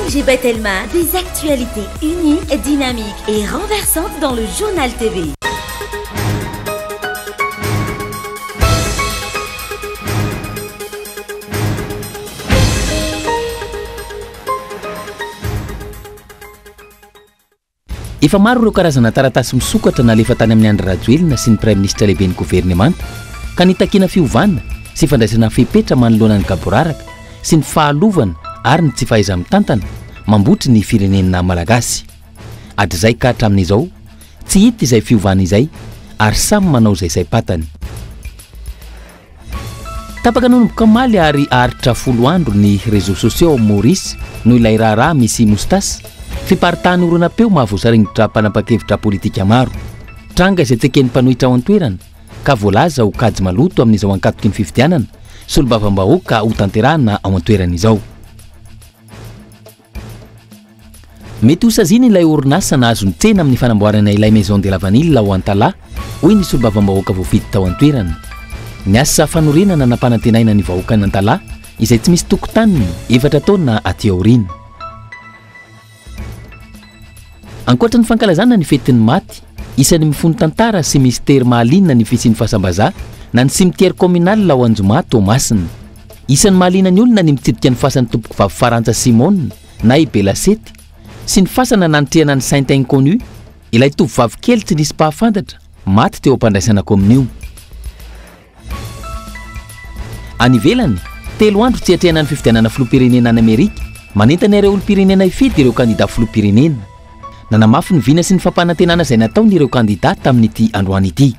MG Batelma, des actualités uniques, dynamiques et renversantes dans le journal TV. Efa maro ireo karazana taratasy misokatra nalefa tany amin'ny Andry Rajoelina sy ny Prime Ministre lehiben'ny gouvernemanta ka nitakina fiovana sy fandraisana fepetra manoloana ny kaboraraka sy ny fahalovana ary ny tsy fahaiza mitantana mambotry ny firenena malagasy. Hatrizay ka hatramin'izao tsy hita izay fiovana izay ary samy manao izay saim-patany. Tapaka nanomboka maly ary aritra 10 andro ny réseaux sociaux Maurice noho ilay raharaha misy mostasy fiparitahany oronapeo mahavoasaringotra mpanapa-kevitra politika maro. Tranga izay tseken'ny mpanohitra ao an-toerana ka voalaza ho kajy maloto amin'izao ankatoky ny fifidianana sy olo-bavam-bahoaka ho tanterahana ao an-toerana izao. Mety ho saziana ilay orinasa nahazo ny tsena amin'ny fanamboarana ilay Maison de la Vanille ao Antala hoy ny olo-bavam-bahoaka voafidy tao an-toerana. Ny asa fanorenana nampanantenaina ny vahoaka ny Antala izay tsy misy tokotaniny 4 taona aty aoriana. Ankoatra ny fankalazana ny fetin'ny maty, isan'ny mifono tantara sy mystère mahalinana ny fisian'ny fahasambaza na ny cimetière communal ao Anjomato Masina. Isan'ny mahalinana ny olona ny mitsidika ny fasan'ny tompoko vavy Farantsa Simone na Belasety sy ny fasana nanitrehana ny Sainte Inconnue, ilay tovovavy kely tsy nisy mpahafantatra maty teo am-pandraisana kominio. Any ivelany, 3 andro tsy hatrehana ny fifidianana filoham-pirenena any Amerika, manentana ireo olo-pirenena hifidy ireo kandida filoham-pirenena. Nanamafy ny vina sy ny fampanantenana izay nataon'ireo kandida tamin'ity androany ity.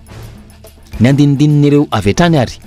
Ny andinindin'ireo avy hatrany ary.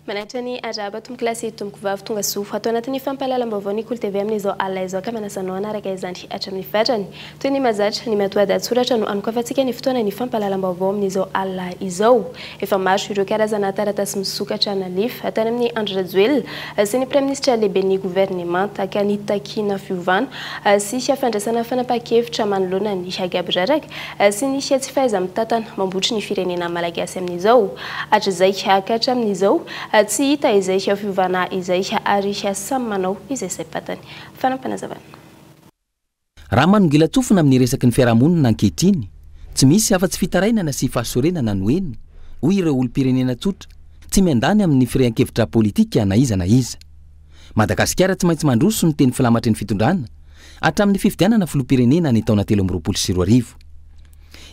Manatany araba tumklasi tumkuvav tunga sufa to anatiny fampalalam-baovao ny Kolo TV amin'izao alina izao ka manasanao anaraka izany hatramin'ny fatrany toy ny mazatra ny matoa datsoratra no anokafantsika ny fotoana ny fampalalam-baovao amin'izao alina izao. Efa maro ireo karazana taratasy misokatra nalefa tany amin'ny Andry Rajoelina sy ny Prime Ministre lehiben'ny gouvernemanta ka nitakina fiovana sy fandraisana fanapa-kevitra manoloana ny gaboraraka sy ny tsy fahaiza mitantana mambotry ny firenena malagasy amin'izao. Hatrizay ka hatramin'izao tsy hita izay fiovana izay ary samy manao izay saim-patany. Fanampanazavana. Raha manongila tsofina amin'ny resaky ny fiarahamonina ankehitriny, tsy misy afa-tsy fitarainana sy fahasorenana no eny hoy ireo olo-pirenena tsotra tsy miandany amin'ny firehan-kevitra politika na iza na iza. Madagasikara tsy maintsy mandroso ny teny filamatry ny fitondrana hatramin'ny fifidianana filoham-pirenena ny taona 2024.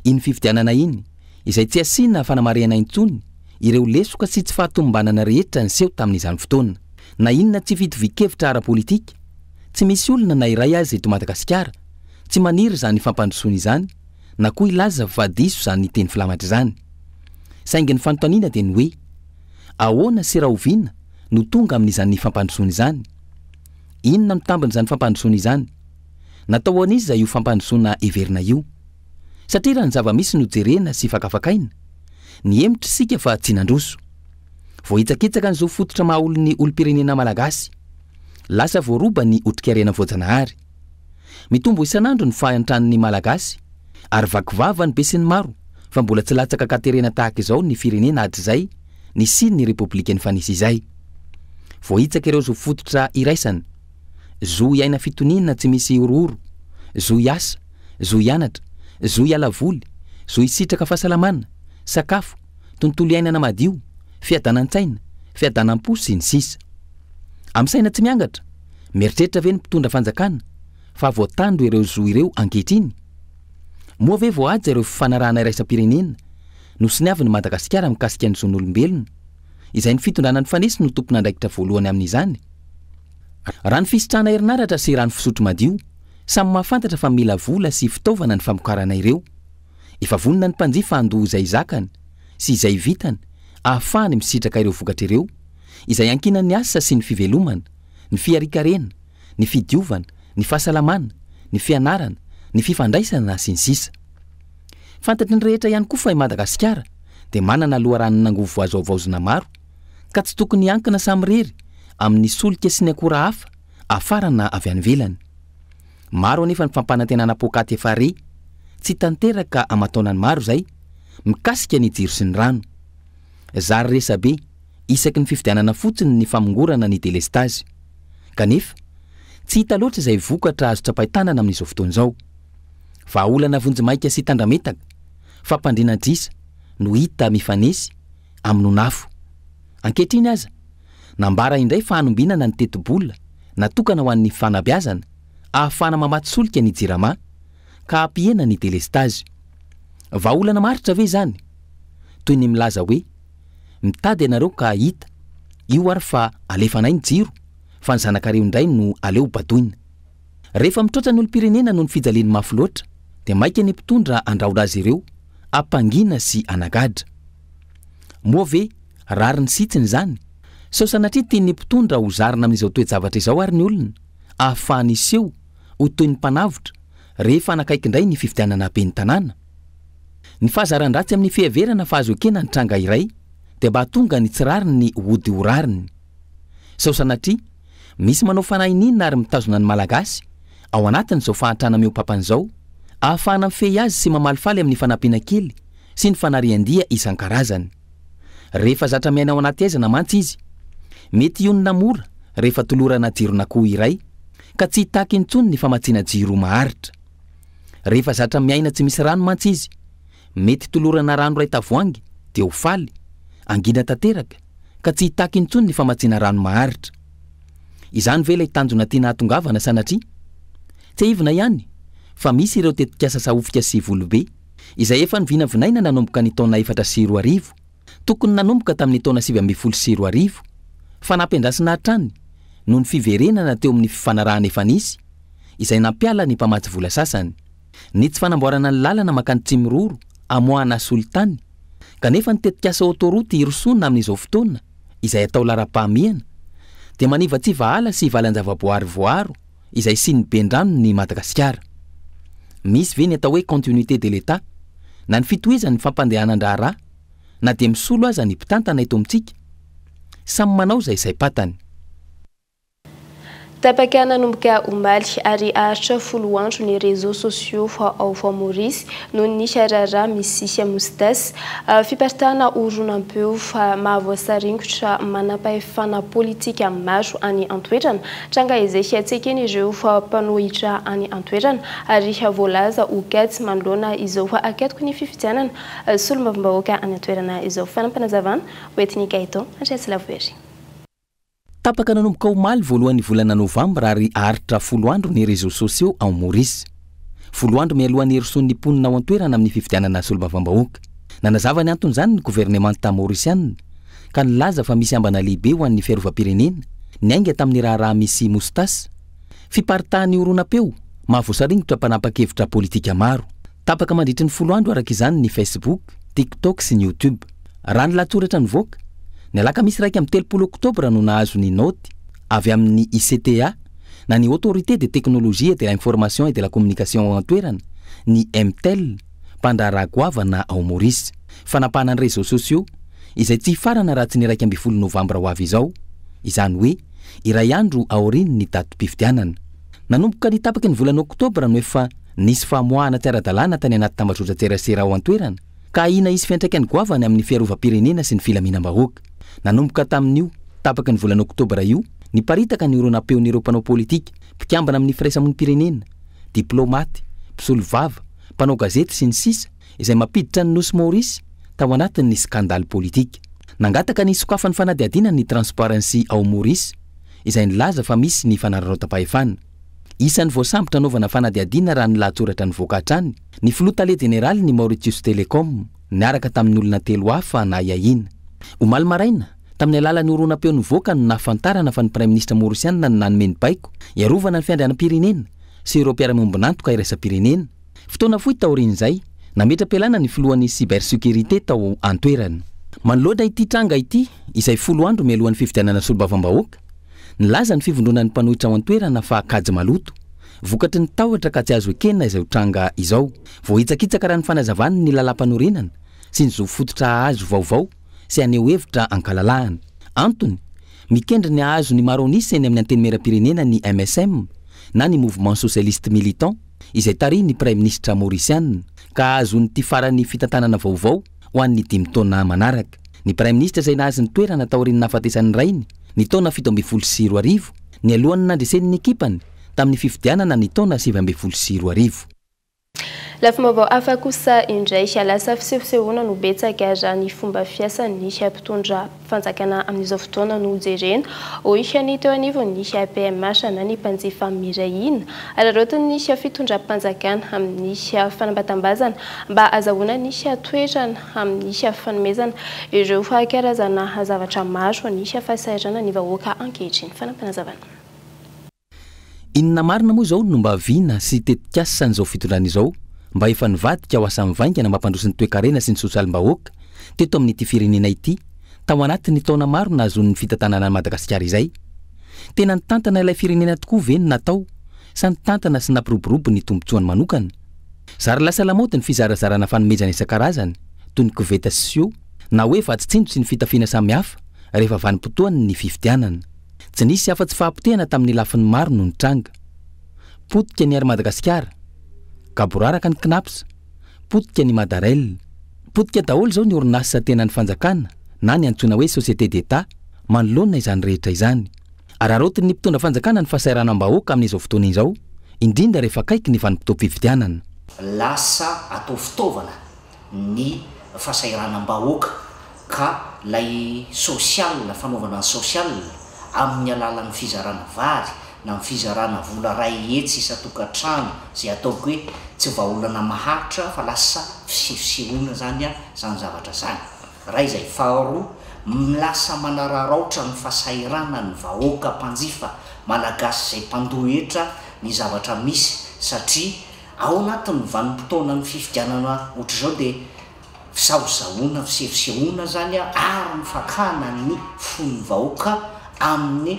Iny fifidianana iny izay tsy asiana fanamarihana intsony ireo lesoka sy tsy fahatombanana rehetra nyseho tamin'izany fotoana. Na inona tsy fitovy-kevitra ara-politika, tsy misy olona na iray azy eto Madagasikara tsy maniry izany fampandrosoana izany na koa ilaza fa diso izany teny filamatra izany. Saingy ny fanontaniana dia ny hoe ahoana sy raha oviana no tonga amin'izany fampandrosoana izany? Inona mitambin'izany fampandrosoana izany? Natao an'iza io fampandrosoana heverina io? Satria raha ny zava-misy no jerena sy fakafakaina, ny hemitra sika fa tsy nandroso. Vohitsakitsaka n'izao fototra mahaolon'ny olo-pirenena malagasy, lasa voaroba ny otrikairena voajanahary. Mitombo isan'andro ny fahantrany malagasy ary vakivava ny be sy ny maro fa mbola tsy latsaka katerena tahaka izao ny firenena hatrizay ny siny ny repoblika ny fanisy izay. Vohitsaka ireo zo fototra iraisana, zo iaina fitoniana tsy misy ororo, zo iasa, zo ianatra, zo ialavoly, zo isitraka fahasalamana, sakafo, tontolo iainana madio, fiadanan-tsaina, fiadanan-po sy ny sisa. Amsaina tsy miangatra, mieritreritra ve ny mpitondra fanjakana fa voatandro ireo zo ireo ankehitriny. Moa ve voaja ireo fifanarahana iraisam-pirenena no siniavy ny Madagasikara mikasika ny zon'olombelona izay ny fitondrana ny fanesy no tompona andraikitra voalohany amin'izany. Raha ny fisitrahana herinaratra sy raha ny fisotro madio samy mahafantatra fa mila vola sy fitaovana ny famokarana ireo. Efa vonina ny mpanjifa andoha izay zakany sy izay vitany ahafahany misitraka ireo vokatra ireo izay ankinany ny asa sy ny fivelomana, ny fiarikarena, ny fidiovana, ny fahasalamana, ny fianarana, ny fifandraisana sy ny sisa. Fantatry ny rehetra ihany koa fa i Madagasikara dia manana loharanona angovo azo avaozina maro ka tsy tokony hankina samy rery amin'ny solika sy ny akora hafa afarana avy any ivelany. Maro anefa ny fampanantenana pokaty efa re, tsy tanteraka amataonany maro zay, mikasika ny jiro sy ny rano. Zary resabe, isaky ny fifidianana fotsiny ny famongorana ny délestage. Kanefa, tsy hita loatra izay vokatra azo tsapahitanana amin'izao fotoan'izao. Vahaolana vonjimaika sy tandrametaka, fampandriana-drisa no hita mifanesy amin'onafo. Ankehitriny aza, nambara indray fa hanombinana ny teti-bola natokana ho an'ny fanabeazana ahafahana mamaty solika ny jirama ka hampiena ny délestage. Vahaolana maritra ve zany? Toy ny milaza hoe, mitady ianareo ka hita, io ary fa alefanay ny jiro, fa ny zanakareo indray no aleo badoina. Rehefa mitroatra ny olom-pirenena noho ny fijaliany mafy loatra, dia maika ny mpitondra andrahora azy ireo, ampangina sy anagadra. Moa ve, rary ny sitsiny zany, sao sanatria tiany mpitondra ho zarina amin'izao toe-javatra izao ary ny olona, ahafahany iseho ho toy ny mpanavotra rehefa anakaiky indray ny fifidianana be ny tanàna. Ny fahazaran-dratsy amin'ny fiheverana fa azo ekena ny tranga iray, dia mba tonga ny tsirariny ny hody ho rariny. Sao sanatria, misy manao fanahinina ary mitazona ny malagasy ao anatin'izao fahantrana miompampan'izao, ahafahana mifehy azy sy mamalifaly amin'ny fanampiana kely sy ny fanarian-dia isan-karazany. Rehefa zatra miaina ao anaty aizana mantsy izy, mety ionina mora rehefa tolorana jiron'akoho iray, ka tsy hitaky intsony ny famatsiana jiro maharitra. Rehefa zatra miaina tsy misy rano mantsy izy, mety tolorana rano ray tavoangy dia ho faly, angina tanteraka, ka tsy hitaky intsony ny famatsiana rano maharitra. Izany ve ilay tanjona tiana hatongavana sanatria? Tsy ivona ihany, fa misy ireo tetikasa sahofika sy volobe, izay efa nivinavinaina nanomboka ny taona 4 tokony nanomboka tamin'ny taona 2012, fa nampiandrasina hatrany noho ny fiverenana teo amin'ny fifanarahana efa nisy, izay nampiala ny mpamatsy vola sasany. Ny tsy fanamboarana ny lalana makany Tsimiroro, amoahana Solitany, kanefa ny tetikasa autoroute irosona amin'izao fotoana, izay atao lara-pahamiana, dia manivatsy vahala sy valan-javaboary voaro, izay sy ny bendrano ny Madagasikara. Misy ve ny atao hoe continuité de l'État, na ny fitohizany fampandehanan-draharaha, na dia misolo aza ny mpitantana eto amintsika. Samy manao izay saim-patany. Tapaka nanomboka omaly ary ahatra 10 andro ny réseaux sociaux ao Maurice noho ny sharara misy mostasy fipartana oronam-peo fa mahavoasaringotra manam-pahefana politika maro any antoerana tranga izay atsekeny ireo fa mpanohitra any antoerana ary voalaza ho gatsy manoloana izao fa akatoko ny fifidianana solombavambahoaka any antoerana izao fanampanazavana hoetiny Gaeton Andreslavoery. Tapaka nanomboka omaly voalohan'ny volana Novambra ary aharitra 10 andro ny réseaux sociaux ao Maurice. 10 andro mialohan'ny erison'ny mponina ao antoerana amin'ny fifidianana solombavambahoaka. Nanazava ny anton'izany ny gouvernemanta mauricianina ka nilaza fa misy ambana lehibe ho an'ny fiarovam-pirenena ny ainga tamin'ny raharaha misy mostasy. Fiparitahan'ny oronam-peo mahavoasaringotra mpanapa-kevitra politika maro. Tapaka mandritry ny 10 andro araka izany ny Facebook, TikTok sy ny YouTube. Raha ny latsoratra nivoaka, ny alakamisy 30 Oktobra no nahazo ny noty avy amin'ny ICTA na ny Autorité de Technologie et de l'Information et de la Communication ao antoerana, ny MTEL, mpandraharaha goavana ao Maurice. Fanapahana ny réseaux sociaux izay tsy farana raha tsy ny 12 Novambra ho avy izao, izany hoe iray andro aoriny ny datim-pifidianana. Nanomboka ny tapaky ny volana Oktobra no efa nisy famoahana tsy ara-dalàna tany anaty tambazotran-tserasera ao antoerana ka ina isy fiantraikany goavany amin'ny fiarovam-pirenena sy ny filaminam-bahoaka. Nanomboka tamin'io tapaky ny volana Oktobra io, niparitaka ny oronam-peon'ireo mpanao politika, mpikambana amin'ny firaisamon'ny pirenena, diplomaty, mpisolovava, mpanao gazety sy ny sisa, izay mampiditra ny nosy Maurice tao anatin'ny skandaly politika. Nangataka ny sokafan'ny fanadihadiana ny Transparency ao Maurice, izay nilaza fa misy ny fanararaotam-pahefana. Isan'ny voasambotra anaovana fanadihadiana raha ny lahatsoratra ny voakatrany, ny filoha général ny Mauritius Telecom, niaraka tamin'ny olona 3 hafa na iahina. Omaly maraina, tamin'ny alalan'ny oronam-peo nivoaka no nahafantarana fa ny praiminisitra mauricianina no nanomeny baiko iarovana ny fiandrianam-pirenena sy ireo mpiara-miombonantoka iraisam-pirenena. Fotoana fohy taorian'izay, nametra-pialana ny filohan'ny cybersécurité tao antoerana. Manoloana ity tranga ity, izay 10 andro mialohan'ny fifidianana solombavambahoaka, nilaza ny fivondronan'ny mpanohitra ao antoerana fa kajy maloto, vokatry ny tahotra ka tsy azo ekena izay tranga izao. Voahitsakitsaka raha ny fanazavany ny lalam-panorenana sy ny zo fototra azo vaovao sy aneho hevitra ankalalahana. Antony, mikendry ny ahazo ny maronisy eny amin'ny anteny meram-pirenena ny MSM, na ny mouvement socialiste militant izay tary ny prime ministre mauricianina ka azony ty farany fitantanana vaovao ho an'ny 5 taona manaraka. Ny prime ministre izay nahazy ny toerana taorian'ny nahafatesan'ny rainy ny taona 17 ny alohany nandresen'ny ekipany tamin'ny fifidianana ny taona 17. Lafimbaovao hafa kosa indray lasa fisehosehoana no betsaka raha ny fomba fiasan'ny mpitondra fanjakana amin'izao fotoana no jerena oisyany teo anivony PMH na ny mpanjifa mirahina ararotin'ny fitondram-panjakana amin'ny fanambatambazana mba azahoana ny toerana amin'ny fanomezana ireo karazana zavatra maro ny fahasairana ny vahoaka ankehitriny. Fanampanazavana. Inona marina moa izao no mba viana sy tetikasa n'izao fitondrana izao mba efa nivadika ho asan'ny vaingana mampandrosin'ny toe-karena sy ny sosialim-bahoaka teto amin'ity firenena ity tao anatin'ny taona maro nahazon'ny fitantanana Madagasikara izay. Tena nitantana ilay firenena tokoa ve ny natao sa nitantana sy nampiroborobo ny tombotsoany manokana. Zary lasa lamaody ny fizarazarana fanomezana isan-karazany toy ny koveta sio na hoe vatsitsindro sy ny fitafiana samihafa rehefa vanim-potoany ny fifidianana. Tsy nisy afa-tsy fahampotehana tamin'ny lafin'ny maro no nitranga. Potika ny ary Madagasikara, kaboraraka ny Knaps, potika ny Madarel, potika daholo zao ny orinasa tena ny fanjakana na ny antsoina hoe société d'État manoloana izany rehetra izany. Ararotin'ny mpitondra fanjakana ny fahasahiranam-bahoaka amin'izao fotoana izao, indrindra rehefa akaiky ny vanim-potoam-pifidianana. Lasa atao fitaovana ny fahasahiranam-bahoaka ka lay social fanaovana social amin'ny alalan'ny fizarana vary na amin'ny fizarana vola ray hetsy isa-tokantrano zay ataoko hoe tsy vahaolana maharitra fa lasa fisehosehoana zany zany zavatra zany. Raha izay faharoa milasa manararaotra ny fahasairana ny vahoaka mpanjifa malagasy zay mpandohetra ny zavatra misy satria ao anatin'ny vanim-potoana ny fifidianana ohatra zao dia fisaozahoana fisehosehoana zany ary mifakana ny fon'ny vahoaka amin'ny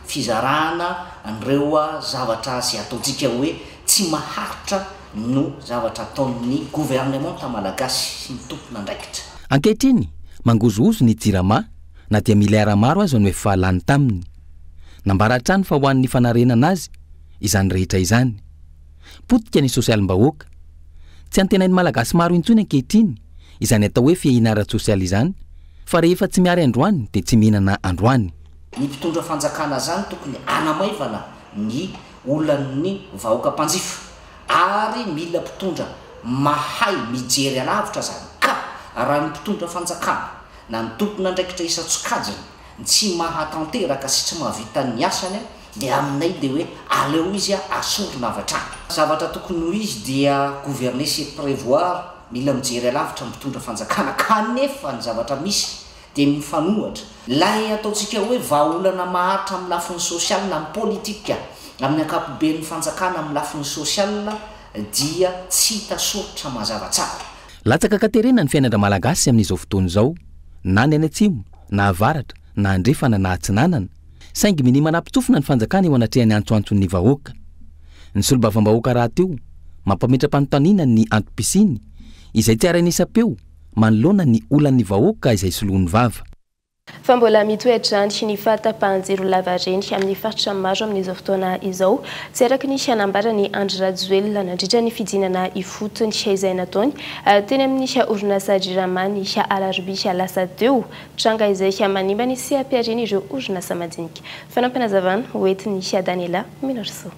fizarana an'ireo zavatra zay ataontsika hoe tsy maharitra no zavatra ataon'ny gouvernement malagasy sy ny tompona andraikitra. Ankehitriny mangozozo ny jirama na dia miliara maro azy no efa lany taminy. Nambaratra fa ho an'ny fanarenana azy izany rehetra izany. Potika ny sosialim-bahoaka. Tsy antenain'ny malagasy maro intsony ankehitriny izany atao hoe fiahiana ara-tsosialy izany fa rehefa tsy miary androany dia tsy mihinana androany. Ny mpitondra fanjakana zany tokony anamaivana ny olan'ny vahoaka mpanjifa ary mila mpitondra mahay mijery alavitra zany ka raha ny mpitondra fanjakana na ny tompona andraikitra isa-tsokajiny tsy mahatanteraka sy tsy mahavita ny asany dia aminay dia hoe aleo izy asorona avatrany. Zavatra tokony ho izy dia gouverner sy prévoir mila mijery alavitra mpitondra fanjakana kanefa ny zavatra misy dia mifanohatra lay ataontsika hoe vahaolana maharitra amin'ny lafiny sosial na amin'ny politika amin'ny akapoben'ny fanjakana amin'ny lafiny sosial dia tsy hita soritra mazava tsara. Latsaka katerena ny fiainana malagasy amin'izao fotoana izao na ny any atsimo na avaratra na andrefana na atsinanana saingy mini manampitsofina ny fanjakana eo anatrehany antsoantson'ny vahoaka. Ny solombavambahoaka raha teo mampametra-panontaniana ny antom-pisiny izay tsy ara-nisapeo manoloana ny olan'ny vahoaka izay soloan'ny vava. Fa mbola mitoetrandry ny fahatapahan-jiro lavareny amin'ny faritra maro amin'izao fotoana izao tsy araky ny hanambarany Andry Rajoelina nandritra ny fidinana ifotony izay nataony teny amin'ny orinasa Jiramany alarobia lasa teo tranga izay manimba ny sy ampiariny ireo orinasa madinika. Fanampanazavana hoentiny Daniela Minorso.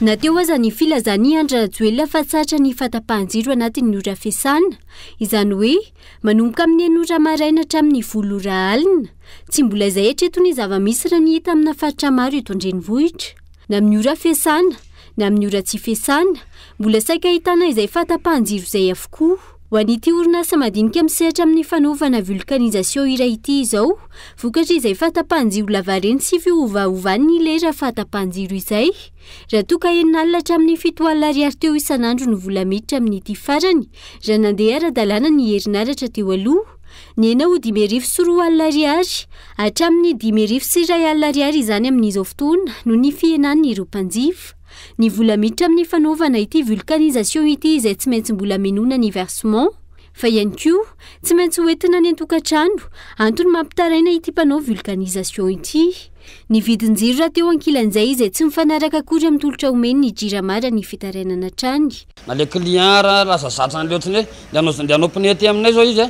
Nateo aza ny filazany Andry Rajoelina fa tsatra ny fahatapahan-jiro anatin'ny ora fiasana, izany hoe manomboka amin'ny 9 maraina hatramin'ny 10 alina, tsy mbola izay hatreto ny zava-misy raha ny hita amina faritra maro eto an-drenivohitra. Na amin'ny ora fiasana, na amin'ny ora tsy fiasana, mbola saika ahitana izay fahatapahan-jiro izay avokoa. Ho an'ity orinasa madinika misehatra amin'ny fanaovana vulcanisation iray ity izao, vokatra izay fahatapahan-jiro lavareny sy fiovaovan'ny lera fahatapahan-jiro izay. Raha toa ka enina hatramin'ny 7 alina ariary teo isan'andro no vola miditra amin'ny ity farany, raha nandeha ara-dalàna ny herinaratra teo aloha, ny ena ho 5,4 alina ariary, hatramin'ny 5,3 alina ariary izany amin'izao fotoana no ny fienan'ny ireo mpanjifa. Ny vola miditra amin'ny fanaovana ity vulcanisation ity izay tsy maintsy mbola menona ny versement fa ihany koa tsy maintsy hoentina ny an-tokantrano antony mampitaraina ity mpanao vulganisation ity. Ny vidin-jiro raha teo ankilan'izay izay tsy mifanaraka akory amin'ny tolotra omeny ny jiramara ny fitarainana trany. Na le client raha lasa zatrany loatrany hoe nde hanao ety aminay zao izy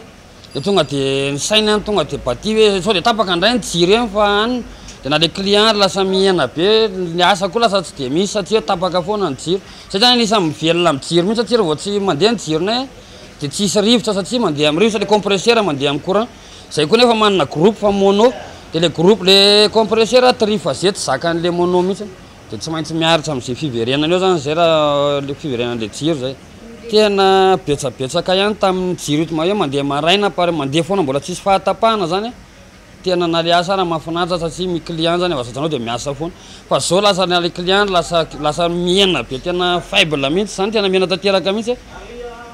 de tonga de ny sainy tonga de baty hoe sao de tapaka indray ny jiro eny fa any de na le client lasa miena be ny asa koa lasa tsy de misy satria tapaka foana ny jiro satria anisa mivelona amin'ny jiro mihitsy satria vao tsy mandeha ny jironay de tsisy rivotra satria mandeha amin'ny rivotra le compresseur mandeha amin'ny courant zay koa nefa manana groupe fa mono de le groupe le compresseur trifazety zakan'le mono mihitsy de tsy maintsy miaritra amin'izay fiverenana eo zany zay raha le fiverenan'le jiro zay tena betsabetsaka ihany tamin'ny jiro ito maheo mandeha maraina pare mandeha foana mbola tsisy fahatapahana zany tena naliasa raha mahafinaritra satria mi client zany avasatranao de miasa foana fa zao lasa le client lasa miena be tena faible mihitsy zany tena miena tanteraka mihitsy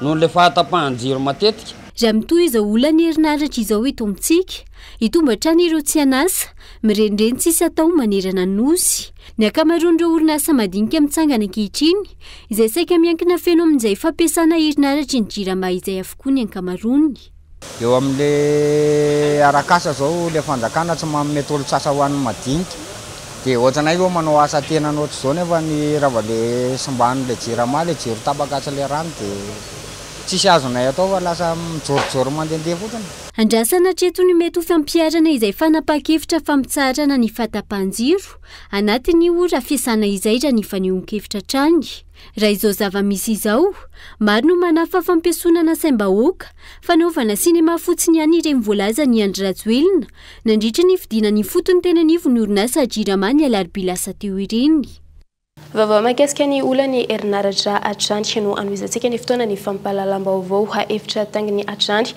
noho le fahatapahan-jiro matetika. Raha mitoy izao olana herinaratra izao itombotsika itombatra ny ireo tsy anasa mirenireny tsisy atao manerana nosy. Ny akamaroan'ireo orinasa madinika mitsangana ankehitriny izay saika miankina feno amin'izay fampiasana herinaratra ny jirama izay avokoa ny ankamaroany. Eo amin'le arakasa zao le fanjakana tsy mamety olo-tsasa ho an'ny madinika de ohatranay eo manao asa tena nohatry zao nefa ny raha le somban'le jirama le jiro tapaka le rano de tsisy azonay atao fa lasa mijorojoro mandehandeha fotsiny. Andrasana hatreto ny mety ho fampiarana izay fanapa-kevitra fampitsarana ny fahatapahan-jiro anatin'ny ora fiasana izay raha ny fanehoan-kevitra trany. Raha izao zava-misy izao, maro no manafa fampiasonana saim-bahoaka, fanaovana sinema fotsiny ihany ireny voalaza ny Andry Rajoelina nandritra ny fidinany fotony tena nivo ny orinasa jirama ny alarobia lasa teo ireny. Vaovao mahakasika ny olany herinaratra Atrandry no anoizantsika ny fotoana ny fampahalalam-baovao efitra tanginy Atrandry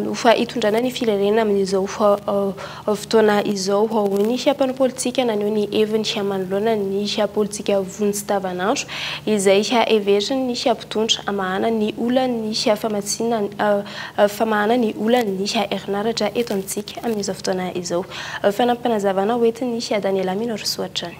no fa hitondrana ny firenena amin'izao fotoana izao ny mpanao politika naneho ny heviny manoloana ny politika vony sy davanandro izay everitra ny mpitondra amahana ny olany famahana ny olany ny herinaratra eto amintsika amin'izao fotoana izao fanampanazavana hoentiny Daniela Mino Rosoatrany.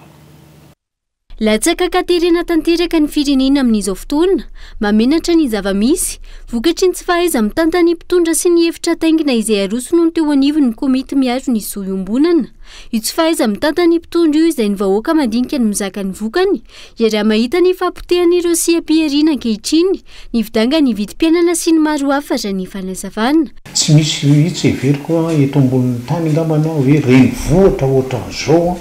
Latsaka katerina tanteraka ny firenena amin'izao fotoana mamenatra ny zava-misy vokatry ny tsy fahaiza mitantany mpitondra sy ny hevitra taingina izay aroso no teo anivony ny komity miaro ny zoiombonana. Io tsy fahaiza mitantany mpitondra io izay ny vahoaka mandinika ny mizaka ny vokany raha mahita ny fampotehany ireo siam-piarina ankehitriny ny vidanga ny vidim-piainana sy ny maro hafa raha ny fanazavana. Tsy misy hitsy everiko eto ambonin'ny tany angambana hoe renivohitra ohatran'izao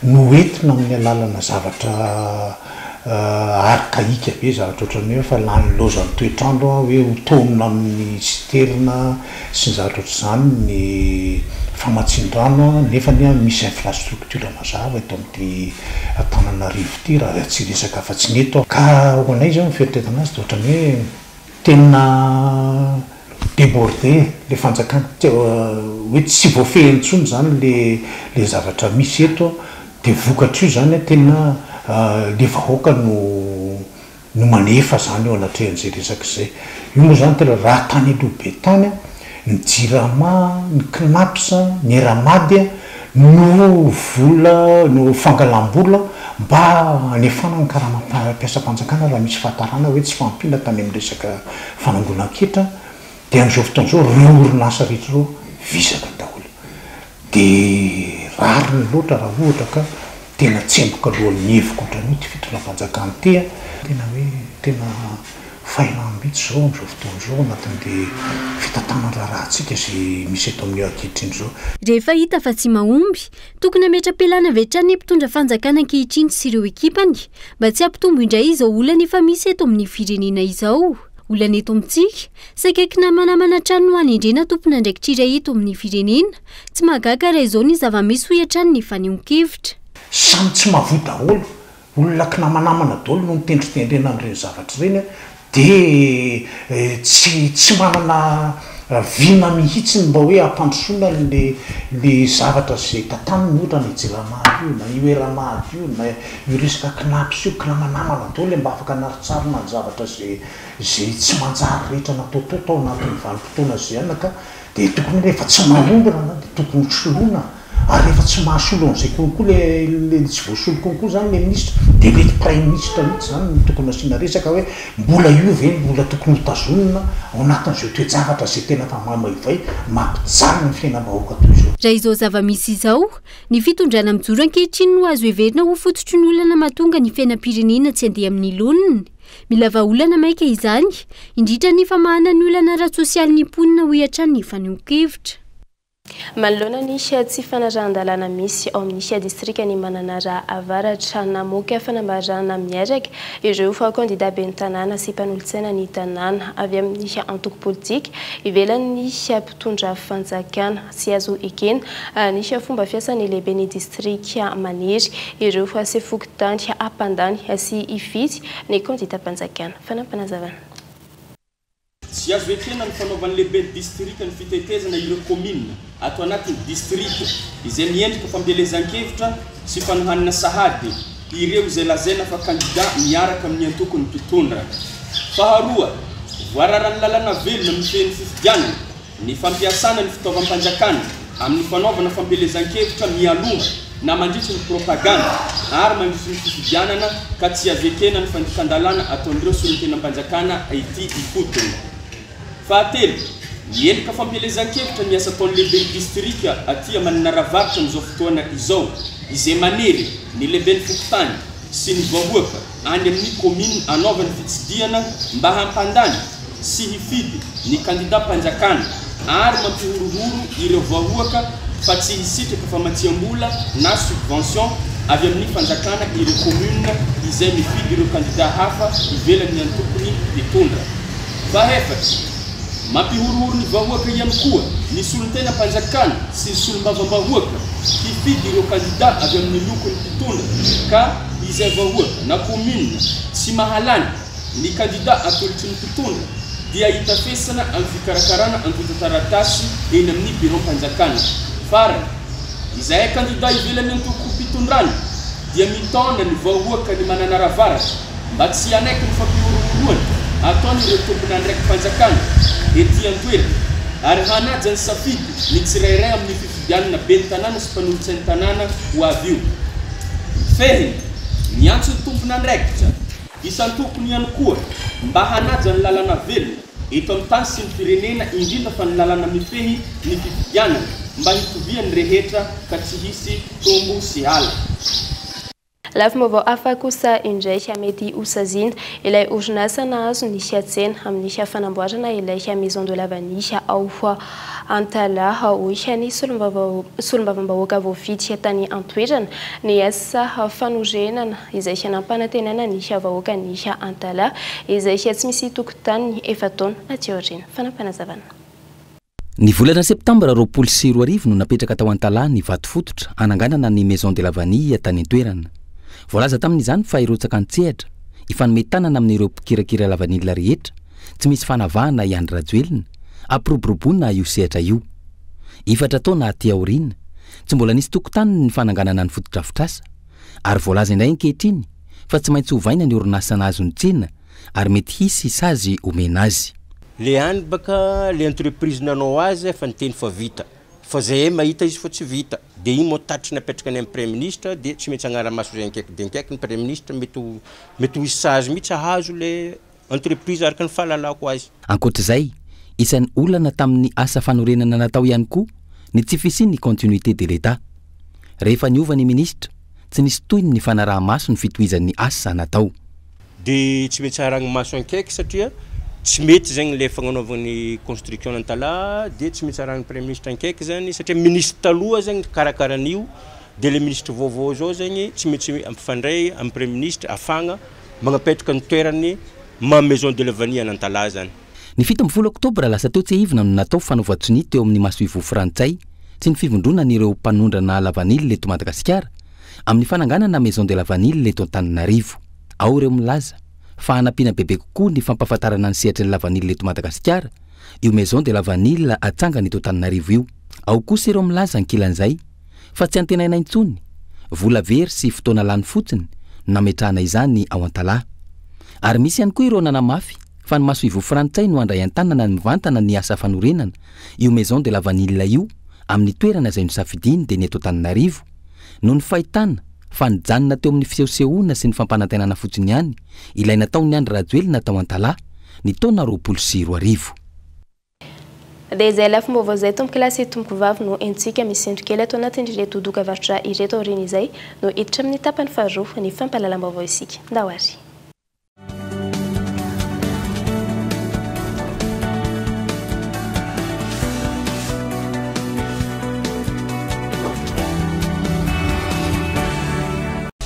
no entina amin'ny alalana zavatra arkaika be zavatra ohatran'ny hoe fa lany lozan'ny toetrandro hoe hotonina amin'ny citerne sy ny zavatra ohatr'izany ny famatsin-drano nefa misy infrastructure mazava eto amin'ity Antananarivo ity raha tsy resaka fa tsy neto ka ho anay zao miferitetana azy ohatrany hoe tena débordé le fanjakana hoe tsy voafehiny intsony zany le zavatra misy eto de vokatra io zany tena le vahoaka no manefa zany eo anatrehan'izay resaka izay. Io moa zany tena raha tany aloha be tany ny jirama, ny knapsa, ny eramady no vola no fangalam-bola mba anefana ny karamam-piasa-panjakana raha misy fahatarana hoe tsy fampina tany amin'ny resaka fanangonan-ketra de amin'izao fotoan'izao reo orinasa rehetra reo visaka daholo de rariny loatra raha ohatra ka tena tsemboka alohan'ny heviko ohatran'io ty fitondram-panjakana ty tena hoe tena fahiram-bitsy zao amin'izao fotoan'izao anatin'le fitantanana rahantsika zay misy eto amin'ny ankehitriny zao. Rehefa hita fa tsy mahomby tokony ametra-pialana vetrany mpitondra fanjakana ankehitriny sy ireo ekipany mba tsy hampitombo indray izao olana efa misy eto amin'ny firenena izao. Olana eto amintsika saikaiky namanamana trano ho any indrena tompona ndraikitra iray eto amin'ny firenena tsy mahagaga raha izao ny zava-misy ho hiatrany ny fanehoan-kevitra. Samy tsy mahavoa daholo olona kinamanamana daholo no mitendritendrena amin'ireny zavatra ireny de tsy manana vina mihitsy mba hoe ampandrosoana le zavatra zay tantaniny ohatra ny jirama io na io eramady io na io resaka knapsy io kinamanamana daholo mba afaka naritsarina ny zavatra zay tsy manjary rehetra natao tao anatin'ny vanim-potoana zay ihany ka de tokony rehefa tsy mahomby raha de tokony soloina ary rehefa tsy mahasolo an'izay kokoa le tsy voasolo konkoa zany le ministre de mety prime ministre mihitsy zany no tokony asiana resaka hoe mbola io ve mbola tokony hotazonina ao anatin'izay toejavatra zay tena fa mamaivay mampijanona ny fiainam-bahoaka toy izao. Raha izao zava-misy izao, ny fitondrana mijoro ankehitriny no azo heverina ho fototry ny olana mahatonga ny fiainam-pirenena tsy handeha amin'ny loniny. Mila vahaolana maika izany, indritra ny famahana ny olana ara-tsosialy ny mponina ho hiatrany ny fanehoan-kevitra. Manoloana ny tsy fanarahana-dalàna misy ao amin'ny distrika ny Mananara avaratra namoaka fanambarana miaraka ireo fa kandida ben'ny tanàna sy mpanolontsaina ny tanàna avy amin'ny antoko politika ivelan'ny mpitondra fanjakana sy azo ekena ny fomba fiasan'ny lehibe ny distrika maniry ireo fa sy fokotany ampandany sy ifity ny kandida mpanjakana. Fanampanazavana. Tsy azo ekena ny fanaovan'ny lehibe ny distrika ny fitetezana ireo commune atao anatin'ny distrika izay miendrika fampelezan-kevitra sy fanohanana sahady ireo izay lazaina fa kandida miaraka amin'ny antokony mpitondra. Faharoa, voararany lalana velona amin'ny feny fifidianana ny fampiasana ny fitaovam-panjakana amin'ny fanaovana fampelezan-kevitra mialoha na mandritry ny propaganda ary mandritry ny fifidianana ka tsy azo ekena ny fandikan-dalàna ataon'ireo solon-tenam-panjakana ity ifotony. Fahatelo, miendrika fampelezan-kevitra ny asa ataon'ny lehibe ny distrika aty Mananaravaratra amin'izao fotoana izao izay manery ny lehibe ny fokotany sy ny vahoaka any amin'ny commune anaovany fitsidiana mba hampandany sy hifidy ny kandida mpanjakana ary mampihorohoro ireo vahoaka fa tsy hisitraka famatsia-mbola na subvention avy amin'ny fanjakana ireo commune izay mifidy ireo kandida hafa ivelan'ny antokony mpitondra. Fahaefatra, mampihorohoro ny vahoaka ihany koa ny solon-tena mpanjakana sy ny solom-bava-bahoaka hifidy ireo kandida avy amin'ny lokony mpitondra ka izay vahoaka na commune tsy mahalany ny kandida atolotry ny mpitondra dia hitafesana amin'ny fikarakarana antonta-taratasy eny amin'ny bureau mpanjakana. Farany, izay kandida ivelany antoko mpitondrana dia mitondra ny vahoaka ny Mananaravaratra mba tsy hanaiky ny fampihorohoroana ataony ireo tompony andraiky mpanjakana ety an-toerana ary hanaja ny safidy ny tsirairay amin'ny fifidianana ben'ny tanàna sy mpanolontsain'ny tanàna ho avy io. Fehiny, miantso ny tompony andraikitra isan-tokony ihany koa mba hanaja ny lalana velona eto amin'ny tany sy ny firenena indrindra fa ny lalana mifehy ny fifidianana mba hitoviany rehetra ka tsy hisy tombo sy ala. Lafim-baovao hafa kosa indray mety hosaziana ilay orinasa nahazo ny tsena amin'ny fanamboarana ilay maison de la vanille ao Antala hoy ny solombavam-bahoaka voafidy tany an-toerana ny asa fanorenana izay hanampanantenana ny vahoaka ny Antala izay tsy misy tokotany efa taona aty aoriana. Fanampanazavana. Ny volana septambra 2024 no napetraka tao Antala ny vato fototra ananganana ny maison de la vanille tany an-toerana. Voalaza tamin'izany fa irotsaka an-tsehatra ifanometanana amin'ireo mpikirakira lavanila rehetra tsy misy fanavahana Iandry Rajoelina ampiroboroboana io sehatra io. 4 taona aty aoriana tsy mbola nisy tokotany ny fananganana ny fotodrafitrasa ary voalaza indray ankehitriny fa tsy maintsy hovaina ny orinasa nahazo ny tsena ary mety hisy sazy omena azy. Le any baka le entreprise nanao azy fa niteny fa vita fa zay mahita izy fa tsy vita de iny motatry napetraka ny premier ministre de tsy maintsy agnara-maso zay ankaiky de ankaiky ny premier ministre mety hisy sazy mihitsy ahazo le entreprise araka ny fahalalako azy. Ankoatr'izay, isan'ny olana tamin'ny asa fanorenana natao ihany koa ny tsy fisiany continuité de l'État. Rehefa niova ny ministra, tsy nisy toyny ny fanaraha-maso ny fitohizan'ny asa natao. De tsy maintsy arahagny maso ankaiky satria tsy mety zegny le fagnanaovan'ny construction Antala de tsy maintsy arahagny premier ministre ankaiky zany satria ministre taloha zegny karakaran'io de le ministre vaovao zao zegny tsy maintsy ampifandray amin'ny premier ministre afagna magnapetraka ny toerany maison de la vanille en Antala zany. Ny 17 oktobra lasa teo tsy ahivana no natao fanaovan-tsony teo amin'ny masoivo frantsay sy ny fivondrona n'ireo mpanondrana la vanille eto Madagasikara amin'ny fananganana maison de la vanille eto Antananarivo. Ao ireo milaza fa hanampiana bebe kokoa ny fampahafantarana ny sehatra ny la vanille eto Madagasikara io maison de la vanille atsangana eto Antananarivo io. Ao kosa ireo milaza ankilan'izay fa tsy antenaina intsony vola very sy fotoana lany fotsiny nametrahana izany ao Antala. Ary misy ihany koa ireo nanamafy fa ny masoivo frantsay no andray an-tanana ny mivantana ny asa fanorenana io maison de la vanille io amin'ny toerana izay nosafidiny dia ny eto Antananarivo no ny fahitana fa nijanona teo amin'ny fisehosehoana sy ny fampanantenana fotsiny ihany ilay nataony Andry Rajoelina tao Antalaha ny taona 2024. Dia izay lafy mbovao izay tompoko kilasy tompoko vavy no entsika misy endrika kely ato anatin'ireto doka-varotra ireto aoriana izay no hiditra amin'ny tapany faharoa ny fampahalalam-baovao isika. Ndawary.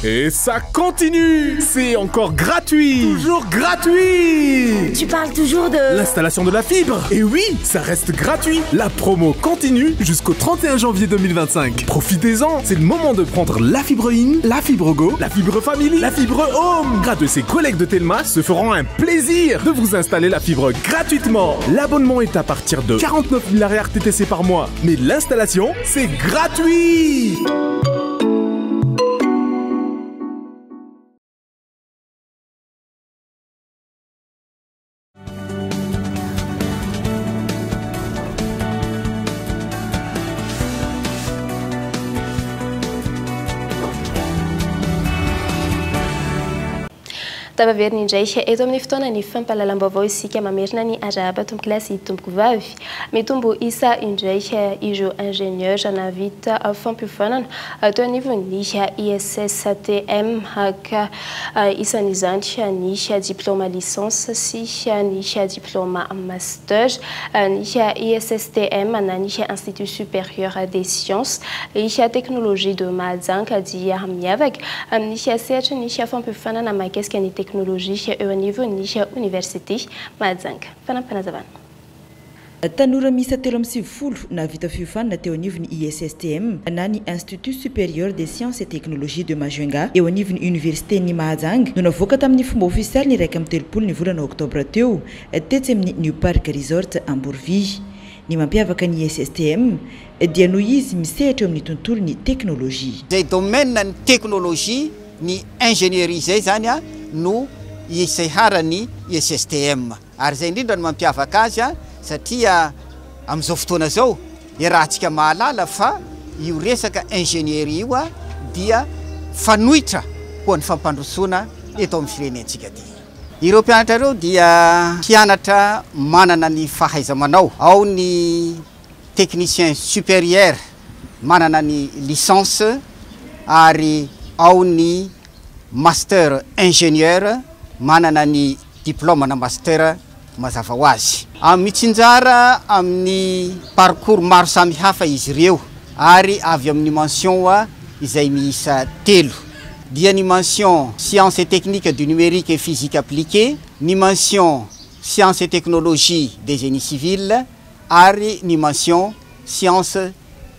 Et ça continue! C'est encore gratuit! Toujours gratuit! Tu parles toujours de... L'installation de la fibre! Et oui, ça reste gratuit! La promo continue jusqu'au 31 janvier 2025. Profitez-en! C'est le moment de prendre la fibre in, la fibre go, la fibre family, la fibre home! Grâce à ses collègues de Telma se feront un plaisir de vous installer la fibre gratuitement. L'abonnement est à partir de 49 000 RTTC par mois. Mais l'installation, c'est gratuit! Tabaverina indray eto amin'ny fotoana ny fampahalalam-baovao isika mamerina ny arahaba tompoko kilasy tompoko vavy mitombo isa indray ireo ingénieur navita fampiofanana teo anivon'ny ISSTM ka isan'izany ny diplôme licence sy ny diplôme master ny ISSTM na ny Institut supérieur des sciences ny technologie de Mahajanga dia miavaka amin'ny sehatra ny fampiofanana mahakasika ny teknolojia eo anivon'ny université Mahajanga. Fanampanazavana. Tanora miisa 370 navita fiofanana teo anivon'ny ISSTM na ny Institut supérieur des sciences et technologies de Mahajanga eo anivon'ny université ny Mahajanga no navoaka tamin'ny fomba ofisialy ny 1 ny volana oktobra teo tetsy amin'ny New Park Resort Ambourvy. Ny mampiavaka ny ISSTM dia noho izy misehatra amin'ny tontolo ny teknolojia. Zay domaine ny teknolojia ny ingénierie zay zany no isehara-ny ISSTM. Ary zay indrindra no mampiavaka azy satria amin'izao fotoana zao rahantsika mahalala fa io resaka ingénierie io dia fanohitra ho ny fampandrosoana eto amin'ny firenentsika ty. Ireo mpianatra ireo dia mpianatra manana ny fahaiza-manao, ao ny technicien supérieur manana ny licence ary ao ny master ingénieur manana ny diplôme na master mazava ho azy. Mitsinjara amin'ny parcours maro samy hafa izy ireo ary avy amin'ny mention izay miisa 3 dia ny mention sciences et techniques du numérique et physique appliquée, ny mention sciences et technologies des génies civils ary ny mention sciences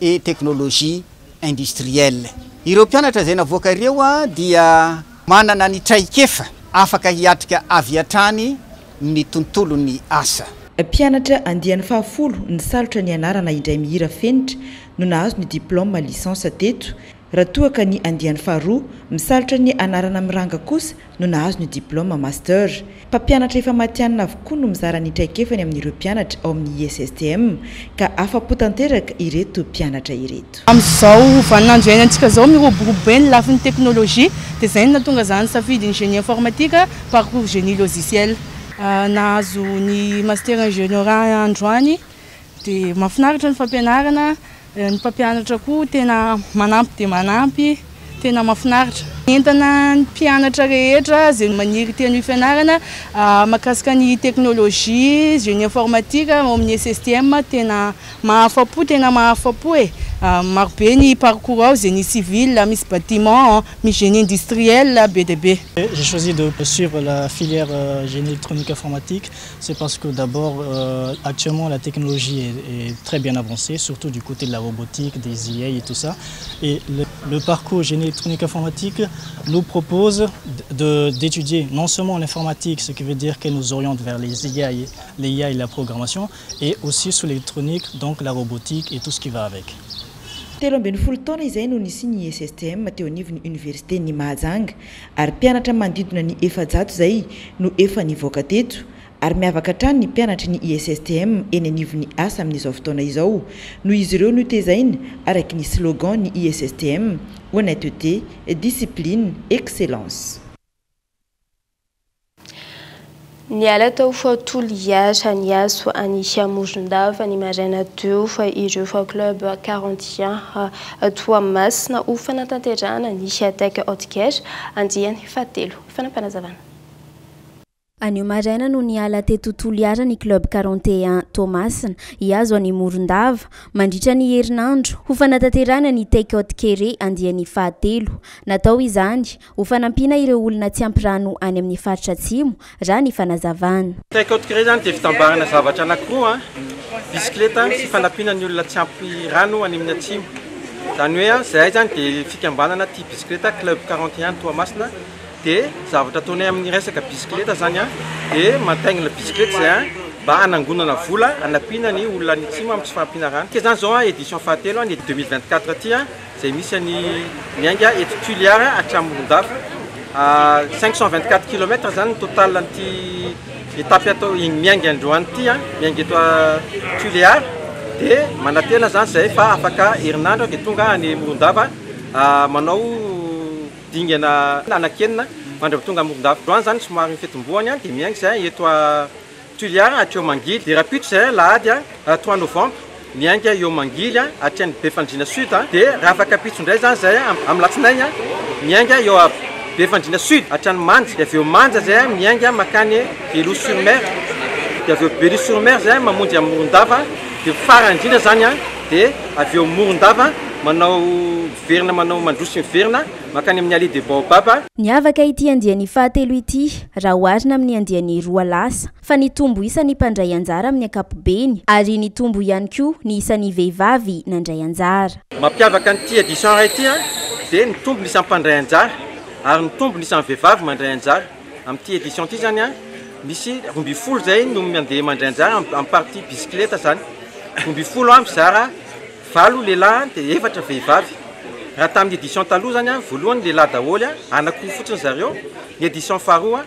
et technologies industrielles. Ireo mpianatra zay navoaka ireo dia manana ny traikefa afaka hiatrika avy hatrany ny tontolo ny asa. Mpianatra andiany 10 ny salotra ny anarana indray mihira fenitra no nahazo ny diplôme licence teto. Raha toa ka ny andiany 2 misalotra ny anarana miranga kosa no nahazo ny diplôme master. Mpampianatra efa matianina avokoa no mizara ny traikefany amin'ireo mpianatra ao amin'ny ISSTM ka afa-po tanteraka ireto mpianatra ireto. Amin'izao vaninandro iainantsika zao miroborobo eny lafin'ny teknolojia dia izay nahatonga zany safidy ingénieur informatique parcours génie logiciel. Nahazo ny master ingénieur androany dia mahafinaritra ny fampianarana. Ny mpampianatra koa tena manampy dia manampy, tena mahafinaritra. Entana ny mpianatra rehetra izay maniry teny fianarana mahakasika ny teknolojia, génie informatique ao amin'ny ISSTM tena mahafapo e. Marobe ny parcours ao, génie civil, misy bâtiment, misy génie industriel, BDB. J'ai choisi de suivre la filière génie électronique informatique. C'est parce que d'abord, actuellement, la technologie est très bien avancée, surtout du côté de la robotique, des IA et tout ça. Et le parcours génie électronique informatique nous propose d'étudier non seulement l'informatique, ce qui veut dire qu'elle nous oriente vers les IA et la programmation, et aussi sur l'électronique, donc la robotique et tout ce qui va avec. Telo ambin'ny folo taona izay no nisy ISSTM teo anivon'ny université ny Mahajanga ary mpianatra manodidina ny 400 zay no efa nivoaka teto ary miavaka hatrany ny mpianatry ny ISSTM eny anivon'ny asa amin'izao fotoana izao noho izy ireo no tezaina araky ny slogan ny ISSTM honnêteté, discipline, excellence. Niala tao fa toliara ny aso any Morondava ny maraina teo fa ireo fa club 41 Toamasina ho fanatanterahana ny Ataka Haute-Caire andiany fahatelo fanampanazavana. Anio maraina no niala teto toliara ny club 41 Toamasina iazo any Morondava mandritra ny herinandro ho fanatanterahana ny Ataka Haute-Caire andiany fahatelo. Natao izany ho fanampina ireo olona tsy ampy rano any amin'ny faritra atsimo raha ny fanazavana. Ataka Haute-Caire zany dia fitambarana zavatra anankiroa bisikleta sy fanampina ny olona tsy ampy rano any amin'ny atsimo. Zany hoe zay zany dia fikambanana ty bisikleta club 41 Toamasina de zavatra ataonay amin'ny resaka bisikleta zany de mantaingina bisikleta zay mba anangonana vola anapina ny olona ny atsimo amin'ny tsy fampina rano. Ke zany zao édition fahatelo ny 2024 ty zay misy ny mianga eto Tuliara hatramin'ny Morondava 524 km zany total n'ity étape atao mianga androany ty mianga eto Tuliara de manatena zany zay fa afaka herinandro ke tonga any Morondava manao dingana anakenina mandra tonga Morondava. Droany zany somary mifitomboany de mianga zay eto Tuliara ateo Mangily de rapito zay lahady 3 novembre mianga eo Mangily atrany Befandrina Sud de raha afaka pitso ndray zany zay amin'ny latsinainy mianga eo Befandrina Sud atrany Manja de aveo Manja zay mianga makany Belo sur Mer de aveo Belo sur Mer zay mamonjy amin'ny Morondava de farany indrindra zany de aveo Morondava manao verina manao mandrosy verina makany amin'ny allée de Baobab. Niavaka ity andiany fahatelo ity raha oharina amin'ny andiany roa lasa fa nitombo isan'ny mpandray anjara amin'ny ankapobeny ary nitombo ihany koa ny isan'ny vehivavy nandray anjara. Mampiavaka an'ity édition ray ity de nitombo ny isan'ny mpandray anjara ary nitombo ny isan'ny vehivavy mandray anjara. Amin'ity édition ity zany misy 12 zay no mandeha mandray anjara amin'ny partie bisikleta zany. 12 mizara 7 lehilahy de 4 vehivavy. Raha tamin'ny édition taloha zany voalohany lehilahy daholo anankiroa fotsiny zareo. Ny édition faharoa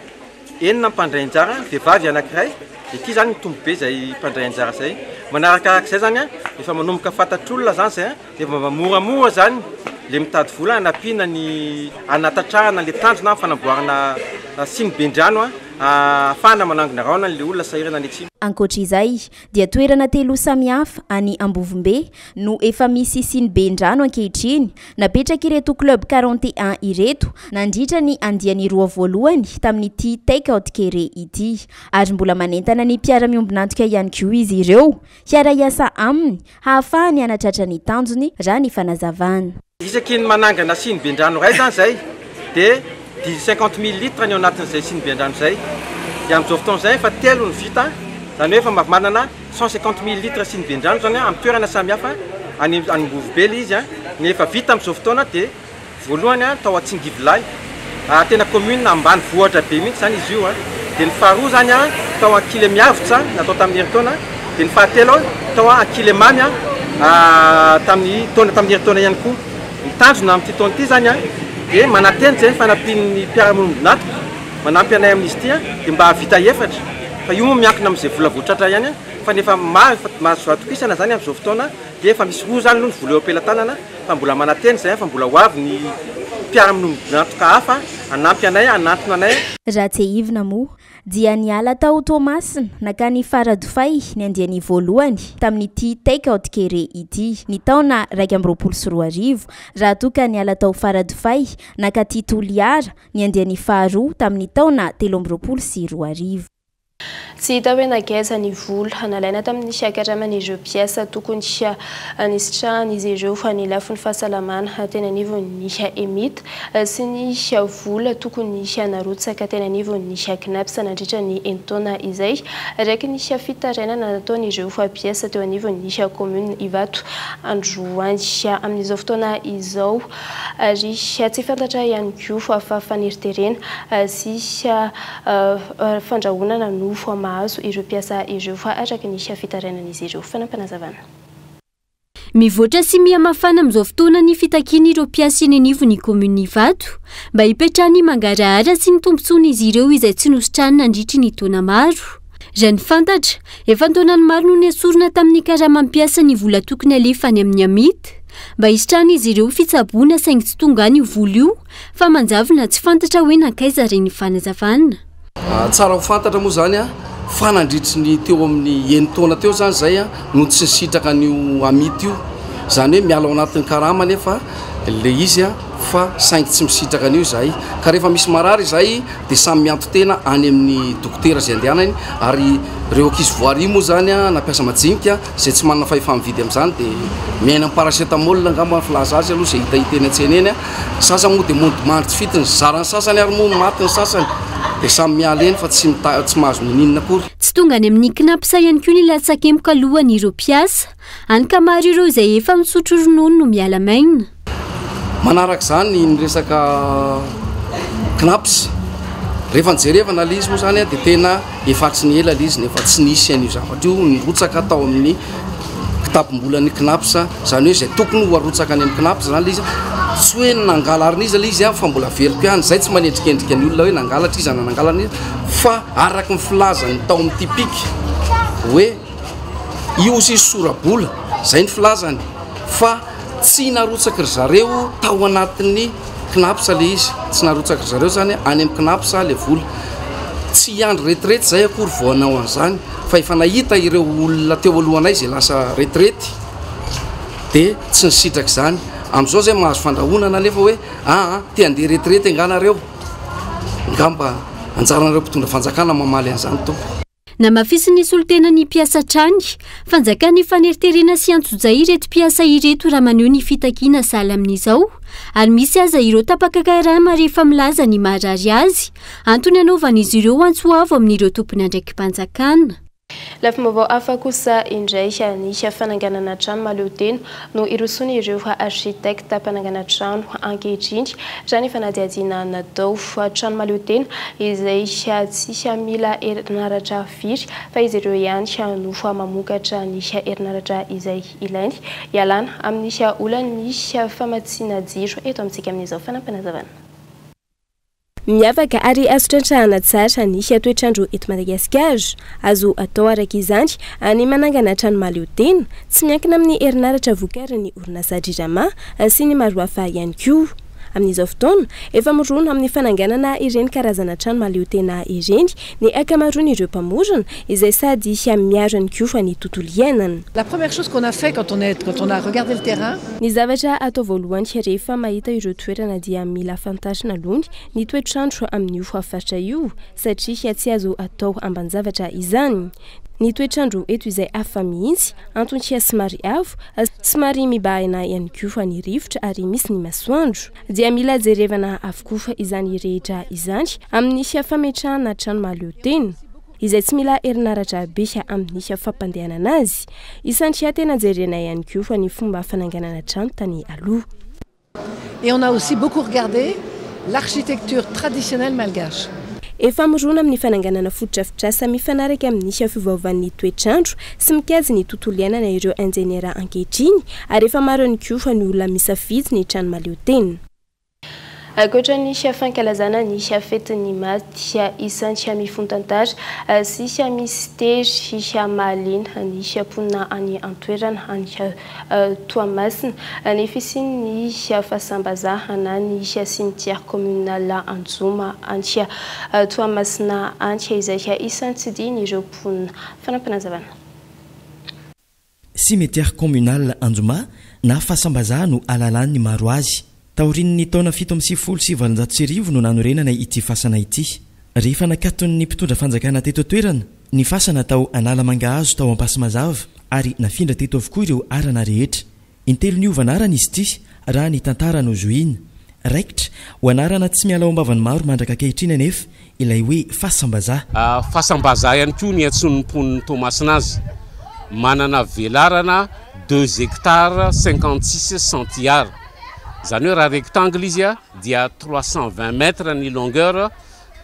9 mpandray anjara vehivavy anankiray. Ity zany nitombo be zay mpandray anjara zay. Manarakarak'izay zany efa manomboka fatatr'olona zany zay de moramora zany le mitady vola anapina ny anatatrahana le tanjona fanamboarana siny bendrano afana manangona raona le olona sahirana ny atsimo. Ankoatr'izay dia toerana telo samihafa any Ambovombe no efa misy siny bendrano ankehitriny napetraka ireto club 41 ireto nandritra ny andiany roa voalohany tamin'ity Ataka Haute-Caire ity ary mbola manentana ny mpiara-miombonantoka ihany koa izy ireo hiara-iasa aminy hahafahany hanatratra ny tanjony raha ny fanazavana. Isaky ny manangana siny bendrano ray zany zay de 50 000 litres ny ao anatin'izay siny bendrano zay. De amin'izao fotoana zay fa telo ny vita zany hoe fa manana 150 000 litres siny bendrano zany amin'ny toerana samihafa any Ambovombe izy nefa vita amin'izao fotoana de voalohany tao Atsingivolahy tena commune ambany vohatra be mihitsy zany izy io de ny faharoa zany tao Ankile Miavotsa natao tamin'ny herintaona de ny fahatelo tao Ankile Mamy tamin'ny herintaona ihany koa. Ny tanjona amin'ity taona ity zany de manateny zay fanampian'ny mpiara-miombonantoka manampy anay amin'izy ity de mba vita efatra fa io miankina amin'izay vola voatratra ihany fa nefa mahazo atokisana zany amin'izao fotoana de efa misy roa zany aloha ny vola eo ampelantanana fa mbola manateny zay fa mbola hoavy ny mpiara-miombonantoka hafa anampy anay anantona anay. Raha tsy ivina moa dia niala tao Toamasina nakany Faradofay ny andiany voalohany tamin'ity Ataka Haute-Caire ity ny taona 2024 raha toka niala tao Faradofay nakaty Toliara ny andiany faharoa tamin'ny taona 2022. Tsy hita hoe nagaiza ny vola nalaina tamin'ny fiakaraman'ireo piasa tokony nisitranana izy ireo fa ny lafin'ny fahasalamana tena anivon'ny emita sy ny vola tokony narotsaka tena anivon'ny knapsa nandritra ny entona izay raiky ny fitarainana nataon'ireo fa piasa teo anivon'ny commune Ivato Androany amin'izao fotoana izao ary tsy fantatra ihany koa fa faniriterena sy fandrahonana nofo mahazo ireo piasa ireo fa araky ny fitarainan'izy ireo fanampanazavana. Mivoatra sy mihamafana amin'izao fotoana ny fitakiana ireo piasa eny anivon'ny commune Ivato mba hipetrahany mangarahara sy ny tombontsoana izy ireo izay tsy nositranina nandritra ny taona maro. Zay ny fantatra efa ntaonany maro no nesorona tamin'ny karama mampiasa ny vola tokony alefa any amin'ny amity mba isitrana izy ireo fitsaboana saingy tsy tonga any vola io fa manjavona tsy fantatra hoe nankaiza reny fanazavana. Tsara ho fantatra moa zany a fanandritry ny teo amin'ny enitaona teo zany zay a no tsy nisitraka an'io amity io zany hoe miala ao anatin'ny karama nefa le izy a fa saingy tsy misitraka an'io zay ka rehefa misy marary zay dia samy mianto tena any amin'ny dokotera zay andehanany ary reo ankizy voary moa zany a nampiasa majinika zay tsy manana fahefamividy amin'izany dia miaina paracetamol angamba filaza azy aloha zay hitahita eny an-tsena eny a sasany moa dia mandry fitiny zarany sasany ary moa matiny sasany dia samy miala eny fa tsy mahazo mininina akory. Tsy tonga any amin'ny knapsa ihany koa ny latsakempoka alohan'ireo mpiasa ankamaro ireo izay efa misotro ronono no miala maina. Manaraka zany ny resaka knaps rehefa nijerevana le izy moa zany a dia tena efatry ny ela le izy nefa tsy nisy an'io zavatra io nirotsaka atao amin'ny kitapom-bolan'ny knaps zany hoe zay tokony ho arotsaka any amin'ny knaps zany le izy tsy hoe nangala arina izy le izy a fa mbola veliko ihany zay tsy manendrikendrika ny olona hoe nangalatra izy nanangalana izy fa araky ny filazany tao amin'ny tipiky hoe io sisy sorabola zay ny filazany fa tsy narotsaka ry zareo tao anatin'ny knapsa le izy tsy narotsaka ry zareo zany any amin'ny knapsa le vola tsy hiandry retrety zay akory voanao an'izany fa efa nahita ireo olona teo alohanay zay lasa retrety dia tsy nisitraka izany amin'izao zay mahazo fandrahonana nefa hoe te andeha retrety anganareo ngamba anjaranareo mpitondra fanjakana mamaly an'izany tompo. Na mafisy ny solotena ny mpiasa trany fanjakany faneriterena sy antsojay ireto mpiasa ireto raha maneho ny fitakiana sahala amin'izao ary misy aza ireo tapaka karama rehefa milaza ny marary azy antony anaovan'izy ireo antsoavo amin'ireo tompony andraikimpanjakana. Lafa vaovao hafa kosa indray ny fananganana trano mahaleo tena no irosony ireo architecte mpanangana trano ankehitriny raha ny fanadihadiana natao trano mahaleo tena izay tsy mila herinaratra firy fa izy ireo ihany no mamokatra ny herinaratra izay ilainy ialana amin'ny olany famatsiana jiro eto amintsika amin'izao fanampanazavana. Miavaka ary azo trantrahana tsara ny toetrandro eto Madagasikara azo atao araka izany any manangana trano mahaleo tena tsy miankina amin'ny herinaratra vokarin'ny orinasa Drirama sy ny maro hafa ihany koa. Amin'izao fotoana efa mirona amin'ny fananganana ireny karazana trano mahaleo tena ireny ny akamaroan'ireo mpamorona izay sady miaro ihany koa ny tontolo iainana. La première chose qu'on a fait quand on a regardé le terrain. Ny zavatra atao voalohany rehefa mahita ireo toerana dia mila fantarina aloha ny toetrandro amin'io faritra io satria tsy azo atao amban-javatra izany. Ny toetrandro eto izay hafa mihitsy antony somary avo somary mibahana ihany koa ny rivotra ary misy ny masoandro dia mila jerevana avokoa izany rehetra izany amin'ny fametrahana trano mahaleo tena izay tsy mila herinaratra be amin'ny fampandehanana azy isan'ny tena jerena ihany koa ny fomba fananganana trano tany aloha. Et on a aussi beaucoup regardé l'architecture traditionnelle malgache. Efa mirona amin'ny fananganana fotodrafitrasa mifanaraka amin'ny fiovaovan'ny toetrandro sy mikajy ny tontolo iainana ireo injeniera ankehitriny ary efa maro ihany koa ny olona misafidy ny trano mahaleo tena. Ankoatra ny fankalazana ny fetiny maty isan'ny mifontantara sy misy tery mahalena ny mponina any antoerana any Toamasina ny fisiny fahasambazaha na ny cimetière communal Anjoma any Toamasina any izay isan'ny tsy diny ireo mponina fanampanazavana. Cimetière communal Anjoma na fahasambazaha no alalan'ny maro azy. Taorin'ny taona 770 no nanorenana ity fasana ity. Rehefa nakaton'ny mpitondra fanjakana teto toerana, ny fasana tao Analamangaazo tao Ampasimazava ary nafindra teto avokoa ireo arana rehetra. Intelo ny ovanarana izy ity raha ny tantara no zoina. Raikitra ho anarana tsy miala ao ambavany maro mandraka ankehitriny anefa ilay hoe fahasambazaha. Fahasambazaha ihany koa ny antson'ny mponiny Toamasina azy. Manana velarana 2 hectares 56 centiares. Zany hoe raha rectangle izy dia 320 mètres ny longueur,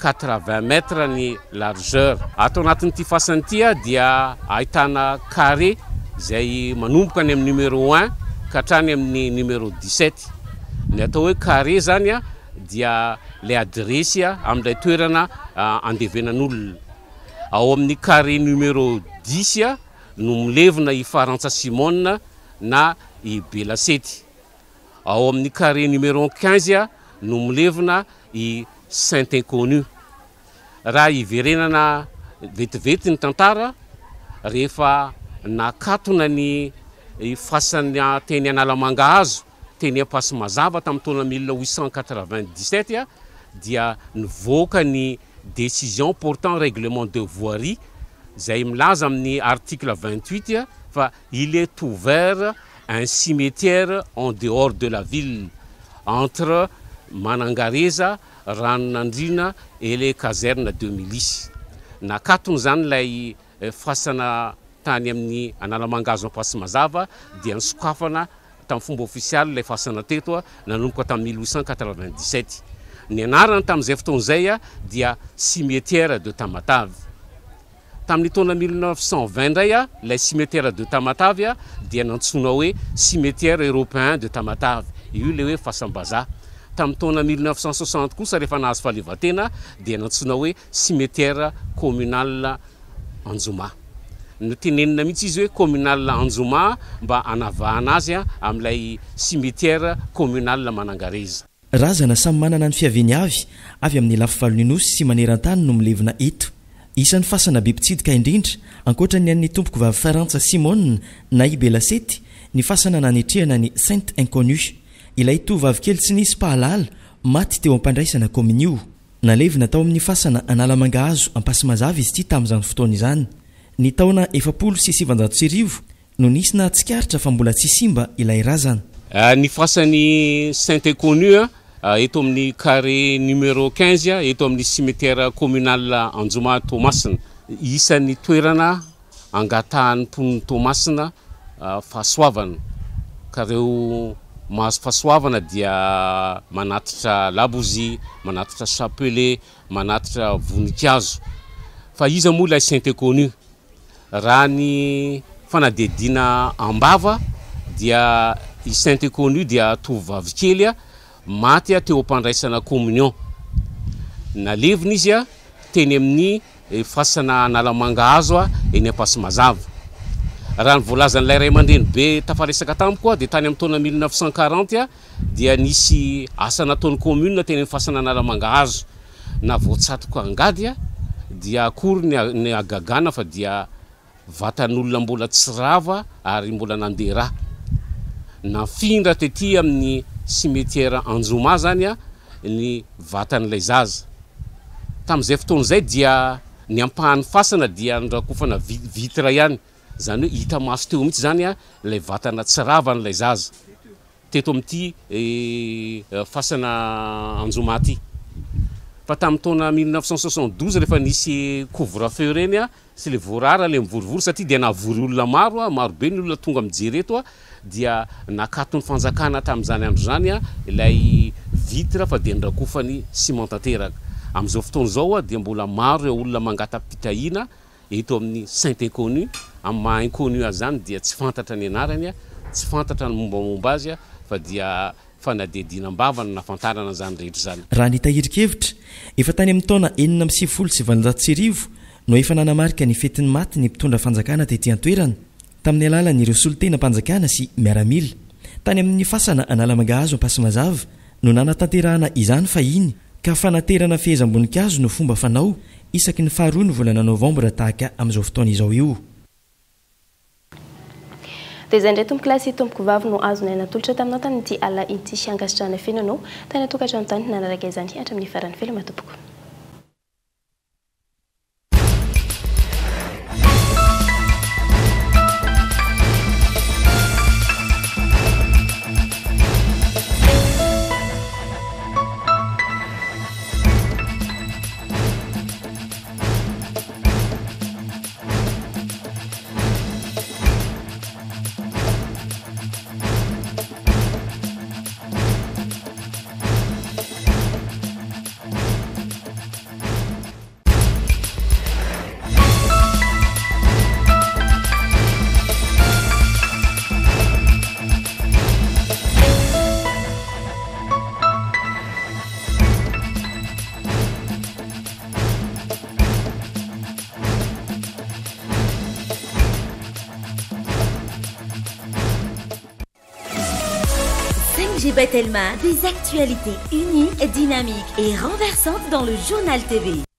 80 mètres ny largeur. Ato anatin'ity fasana ity dia ahitana carré izay manomboka any amin'ny numéro 1 ka hatrany amin'ny numéro 17. Ny atao hoe carré zany dia le adresy amin'ilay toerana andevenan'olona. ao amin'ny carré numéro 10 no milevina i Farantsa Simone na i Belasety. Ao amin'ny carré numéro 15 no milevina i Saint Inconnu. Raha iverenana vetivety ny tantara rehefa nakatona ny fasany teny Analamangahazo teny Ampasimazava tamin'ny taona 1897 dia nivoaka ny décision portant règlement de voirie zay milaza amin'ny article 28 fa il est ouvert un cimetière en dehors de la ville entre Manangareza, Ranonandrina et les casernes de milice. Nakatony zany lay fasana tany amin'ny Analamangahazo Ampasimazava dia nisokafana tamin'ny fomba official lay fasana teto nanomboka tamin'ny 1897. Ny anarany tamin'izay fotoan'izay dia cimetière de Tamatave. Tamin'ny taona 1920 ndray lay cimetière de Tamatave dia nantsona hoe cimetière européen de Tamatave. Io le hoe fasambaza. Tamin'ny taona 1960 kosa rehefa nahazo fahaleovatena dia nantsona hoe cimetière communal Anjoma. Notenenina mihitsy izy hoe communal Anjoma mba anavahana azy amin'ilay cimetière communal Manangareza. Razana samy manana ny fiaveny avy amin'ny lafy nosy sy maneran-tany no milevina eto. Isan'ny fasana be mpitsidika indrindra ankoatra ny an'ny tompoko vavy Farantsa Simone na i Belasety ny fasana nanetrehana ny Saint Inconnu. Ilay tovavy kely tsy nisy pahalala maty teo ampandraisana kominio. Nalevina tao amin'ny fasana Analamangahazo Ampasimazava izy ity tamin'izany fotoana izany. Ny taona 1790 no nisy nahatsikaritra fa mbola tsy simba ilay razana. Ny fasany Saint Inconnu eto amin'ny carré numéro 15 eto amin'ny cimetière communal Anjoma Tomasina. Isan'ny toerana angatahan'ny mponiny Tomasina fahasoavana. Ka reo mahazo fahasoavana dia manatitra labozy, manatitra chapelet, manatitra voninkazo. Fa iza moa lay Saint Inconnu. Raha ny fanadidina Ambava dia i Saint Inconnu dia tovavy kely maty teo ampandraisana communion. Nalevina izy teny amin'ny fasana Analamangahazo eny Ampasimazava. Raha ny voalazan'ilay ray aman-dreny be tafaresaka tamiko dia tany amin'ny taona 1940 dia nisy asa nataon'ny commune teny amin'ny fasana Analamangahazo. Na voatsatoka angady dia akory ny agagana fa dia vatan'olona mbola tsy rava ary mbola nandera. Nafindra tety amin'ny cimetière Anjoma zany ny vatan'ilay zaza. Tamin'izay fotoan'izay dia ny ampahan'ny fasana dia nrakofana vitra ihany. Zany hoe hita maso teo mihitsy zany lay vatana tsy ravan'ilay zaza. Teto amin'ity fasana Anjoma ty. Fa tamin'ny taona 1972 rehefa nisy couvre-feu reny sy le voarara le mivorivory satria dia nahavory olona maro be ny olona tonga mijery eto dia nakatony fanjakana tamin'izany andro zany ilay vitra fa dia nrakofany ciment tanteraka. Amin'izao fotoana izao dia mbola maro ireo olona mangata-pitahina eto amin'ny Saint Inconnu. Amin'ny maha Inconnu zany dia tsy fantatra ny anarany, tsy fantatra ny mombamomba azy fa dia fanadidinam-bava no nafantarana zany rehetra zany. Raha nitahirikevitra efa tany amin'ny taona 1970 no efa nanamarika ny fetin'ny maty ny mpitondra fanjakana tetỳ an-toerana tamin'ny alalan'ireo solotena mpanjakana sy miaramila. Tany amin'ny fasana Analamangahazo Ampasimazava no nanatanterahana izany fahiny ka fanaterana fehezam-boninkazo no fomba fanao isaky ny 2 ny volana Novambra tahaka amin'izao fotoana izao io. Dia izay indray tompoko lasy tompoko vavy no azonay natolotra taminao tany ity ala ity siangasitrana fenanao tany atokatrano tany nanaraka izany hatramin'ny farany veloma tompoko. DG Betelma, des actualités unies, dynamiques et renversantes dans le journal TV.